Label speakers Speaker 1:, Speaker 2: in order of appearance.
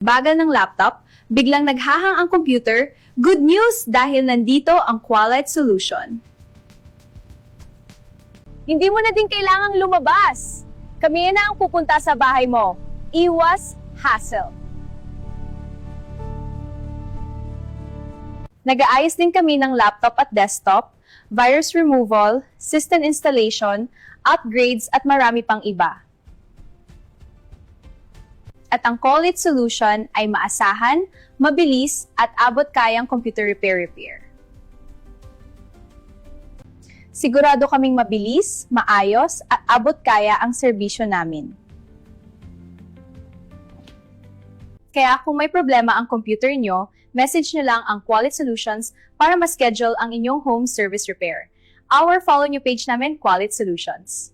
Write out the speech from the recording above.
Speaker 1: Bagal ng laptop, biglang naghahang ang computer, good news dahil nandito ang Qualite Solution.
Speaker 2: Hindi mo na din kailangang lumabas. Kami na ang pupunta sa bahay mo. Iwas hassle.
Speaker 1: Nag-aayos din kami ng laptop at desktop, virus removal, system installation, upgrades at marami pang iba. At ang Qualite Solution ay maasahan, mabilis at abot-kayang computer repair. Sigurado kaming mabilis, maayos at abot-kaya ang serbisyo namin. Kaya kung may problema ang computer nyo, message nyo lang ang Qualite Solutions para ma-schedule ang inyong home service repair. Follow nyo page namin, Qualite Solutions.